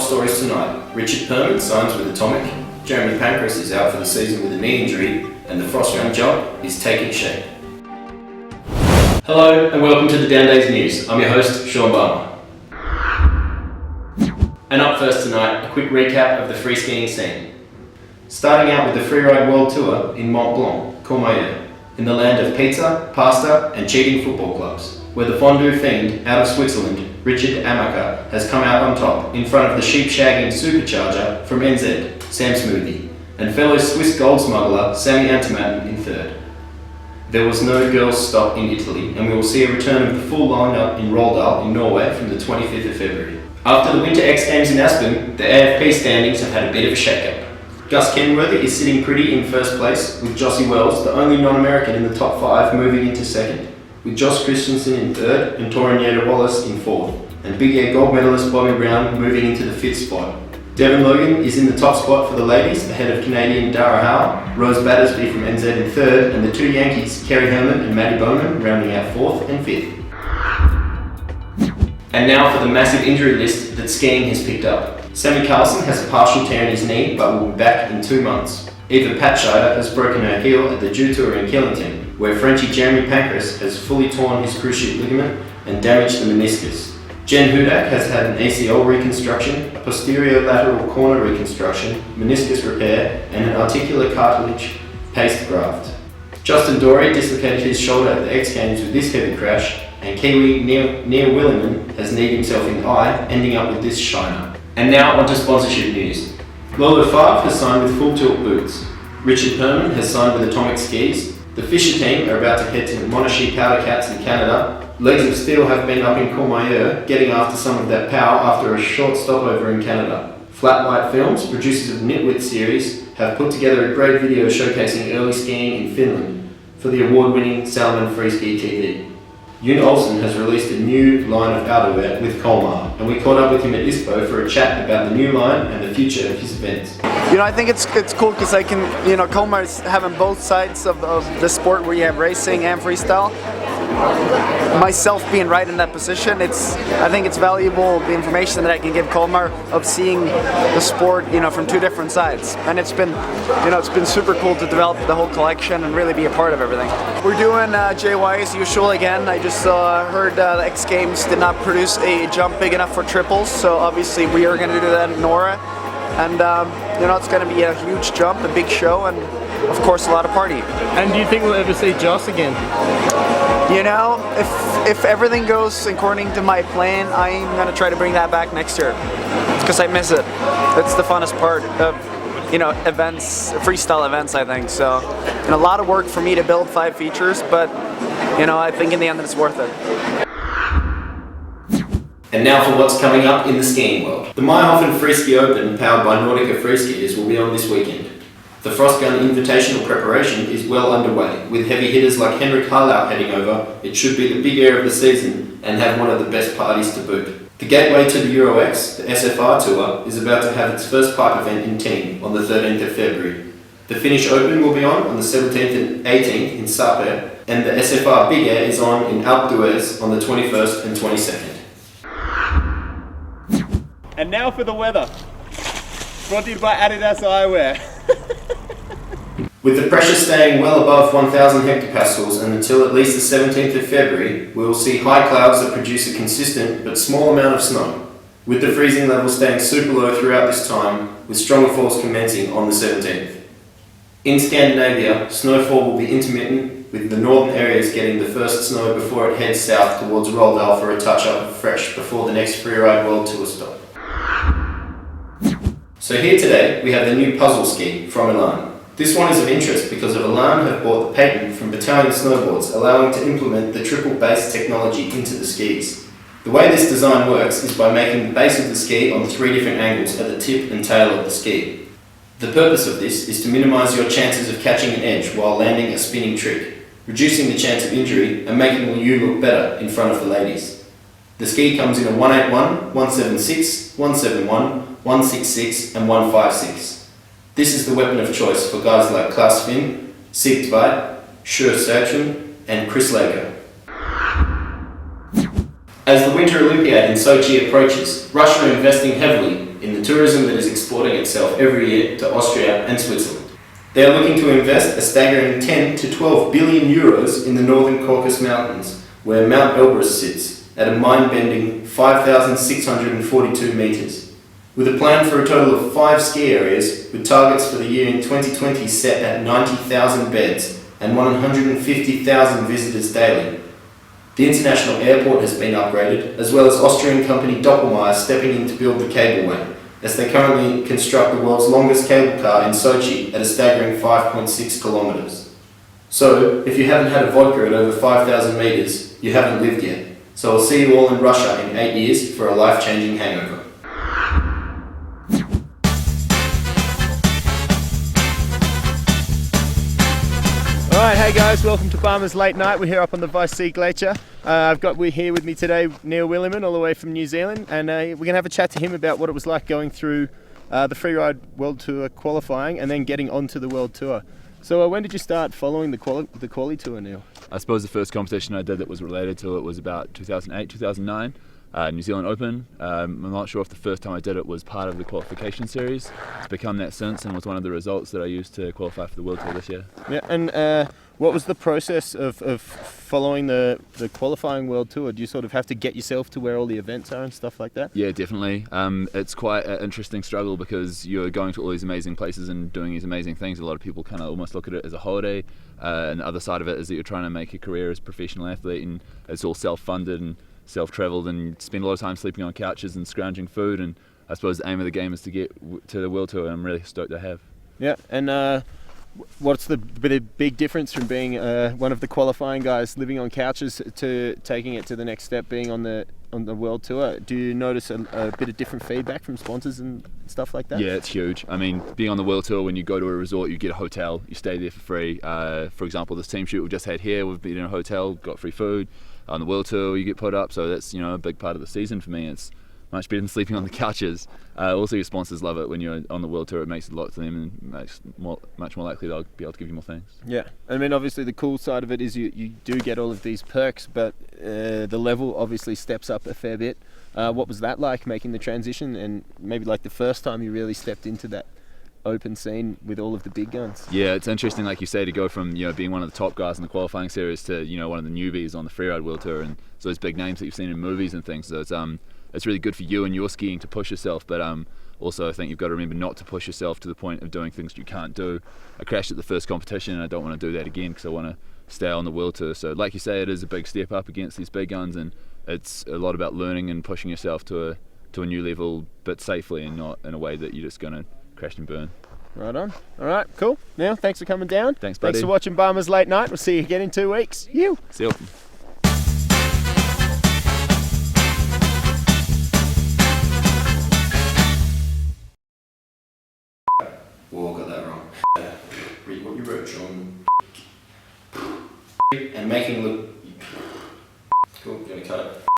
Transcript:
stories tonight. Richard Perman signs with Atomic, Jeremy Pancras is out for the season with a knee injury, and the Frost Run jump is taking shape. Hello and welcome to the Downdays News. I'm your host, Sean Barmer. And up first tonight, a quick recap of the free skiing scene. Starting out with the Freeride World Tour in Mont Blanc, Courmayeur, in the land of pizza, pasta and cheating football clubs, where the fondue fiend out of Switzerland, Richard Amaker, has come out on top in front of the sheep-shagging supercharger from NZ, Sam Smoothie, and fellow Swiss gold smuggler Sami Antimatten in third. There was no girls' stop in Italy, and we will see a return of the full lineup in Rolldal in Norway from the 25th of February. After the Winter X Games in Aspen, the AFP standings have had a bit of a shake-up. Gus Kenworthy is sitting pretty in first place, with Jossie Wells, the only non-American in the top 5, moving into second, with Josh Christensen in third and Torrenieta Wallace in fourth, and Big Air gold medalist Bobby Brown moving into the 5th spot. Devon Logan is in the top spot for the ladies, ahead of Canadian Dara Howe, Rose Battersby from NZ in third, and the two Yankees, Kerry Herman and Maddie Bowman, rounding out 4th and 5th. And now for the massive injury list that skiing has picked up. Sammy Carlson has a partial tear in his knee, but will be back in 2 months. Eva Patscheider has broken her heel at the Jew Tour in Killington, where Frenchie Jeremy Pancras has fully torn his cruciate ligament and damaged the meniscus. Jen Hudak has had an ACL reconstruction, a posterior lateral corner reconstruction, meniscus repair, and an articular cartilage paste graft. Justin Dorey dislocated his shoulder at the X Games with this heavy crash, and Kiwi Neil Williman has kneed himself in the eye, ending up with this shiner. And now onto sponsorship news. Lolo Favre has signed with Full Tilt Boots. Richard Perman has signed with Atomic Skis. The Fisher team are about to head to Monashee Powder Cats in Canada. Legs of Steel have been up in Courmayeur, getting after some of that power after a short stopover in Canada. Flat White Films, producers of the Nitwit series, have put together a great video showcasing early skiing in Finland for the award-winning Salomon Freeski TV. Yoon Olsen has released a new line of outerwear with Colmar, and we caught up with him at ISPO for a chat about the new line and the future of his events. I think it's cool because I can, Colmar is having both sides of the sport where you have racing and freestyle. Myself being right in that position, I think it's valuable, the information that I can give Colmar of seeing the sport, from two different sides. And it's been super cool to develop the whole collection and really be a part of everything. We're doing JY as usual again. I just heard the X Games did not produce a jump big enough for triples, so obviously we are going to do that in Nora. And it's going to be a huge jump, a big show, and of course a lot of party. And do you think we'll ever see Joss again? If everything goes according to my plan, I'm going to try to bring that back next year. Because I miss it. That's the funnest part of, events, freestyle events, I think. So, a lot of work for me to build 5 features, but, I think in the end it's worth it. And now for what's coming up in the skiing world. The Meyerhofen Freeski Open, powered by Nordica Freeskiers, will be on this weekend. The Frostgun Invitational preparation is well underway, with heavy hitters like Henrik Harlau heading over. It should be the big air of the season and have one of the best parties to boot. The gateway to the Euro X, the SFR Tour, is about to have its first pipe event in team on the 13th of February. The Finnish Open will be on the 17th and 18th in Sape, and the SFR Big Air is on in Alpe d'Huez on the 21st and 22nd. And now for the weather. Brought to you by Adidas Eyewear. With the pressure staying well above 1000 hectopascals and until at least the 17th of February, we will see high clouds that produce a consistent but small amount of snow, with the freezing level staying super low throughout this time, with stronger falls commencing on the 17th. In Scandinavia, snowfall will be intermittent, with the northern areas getting the first snow before it heads south towards Rolldal for a touch-up of fresh before the next Freeride World Tour stop. So here today, we have the new puzzle ski from Elans. This one is of interest because Elans have bought the patent from Battalion Snowboards, allowing to implement the triple base technology into the skis. The way this design works is by making the base of the ski on 3 different angles at the tip and tail of the ski. The purpose of this is to minimise your chances of catching an edge while landing a spinning trick, reducing the chance of injury and making you look better in front of the ladies. The ski comes in a 181, 176, 171, 166 and 156. This is the weapon of choice for guys like Klaus Finn, Sig Tveit, Sjur Sachin and Chris Lager. As the Winter Olympiad in Sochi approaches, Russia are investing heavily in the tourism that is exporting itself every year to Austria and Switzerland. They are looking to invest a staggering 10 to 12 billion euros in the Northern Caucasus Mountains, where Mount Elbrus sits, at a mind-bending 5,642 metres. With a plan for a total of 5 ski areas, with targets for the year in 2020 set at 90,000 beds and 150,000 visitors daily. The international airport has been upgraded, as well as Austrian company Doppelmayr stepping in to build the cableway, as they currently construct the world's longest cable car in Sochi at a staggering 5.6 kilometres. So, if you haven't had a vodka at over 5,000 metres, you haven't lived yet. So I'll see you all in Russia in 8 years for a life-changing hangover. Alright, hey guys, welcome to Barmer's Late Night. We're here up on the Weissee Glacier. We're here with me today, Neil Williman, all the way from New Zealand, and we're going to have a chat to him about what it was like going through the Freeride World Tour qualifying and then getting onto the World Tour. So when did you start following the quali tour, Neil? I suppose the first competition I did that was related to it was about 2008, 2009. New Zealand Open. I'm not sure if the first time I did it was part of the qualification series. It's become that since and was one of the results that I used to qualify for the World Tour this year. Yeah, and what was the process of following the qualifying World Tour? Do you sort of have to get yourself to where all the events are and stuff like that? Yeah, definitely. It's quite an interesting struggle because you're going to all these amazing places and doing these amazing things. A lot of people kind of almost look at it as a holiday, and the other side of it is that you're trying to make a career as a professional athlete, and it's all self-funded and self-travelled, and spend a lot of time sleeping on couches and scrounging food, and I suppose the aim of the game is to get to the World Tour, and I'm really stoked to have. Yeah, and what's the big difference from being one of the qualifying guys living on couches to taking it to the next step, being on the World Tour? Do you notice a bit of different feedback from sponsors and stuff like that? Yeah, it's huge. I mean, being on the World Tour, when you go to a resort, you get a hotel, you stay there for free. For example, this team shoot we just had here, we've been in a hotel, got free food. On the World Tour, you get put up, so that's a big part of the season for me. It's much better than sleeping on the couches. Also, your sponsors love it when you're on the World Tour. It makes it a lot to them and makes much more likely they'll be able to give you more things. Yeah, I mean, obviously the cool side of it is you do get all of these perks, but the level obviously steps up a fair bit. What was that like, making the transition, and maybe like the first time you really stepped into that open scene with all of the big guns? Yeah, it's interesting, like you say, to go from being one of the top guys in the qualifying series to one of the newbies on the Freeride World Tour, and so those big names that you've seen in movies and things. So it's really good for you and your skiing to push yourself, but also I think you've got to remember not to push yourself to the point of doing things you can't do. I crashed at the first competition and I don't want to do that again because I want to stay on the World Tour. So like you say, it is a big step up against these big guns, and it's a lot about learning and pushing yourself to a new level, but safely and not in a way that you're just going to crash and burn. Right on. All right, cool. Now, thanks for coming down. Thanks, buddy. Thanks for watching Barmer's Late Night. We'll see you again in 2 weeks. You. See you. Whoa, got that wrong. Read what you wrote, John. And making look. Cool, gonna cut it.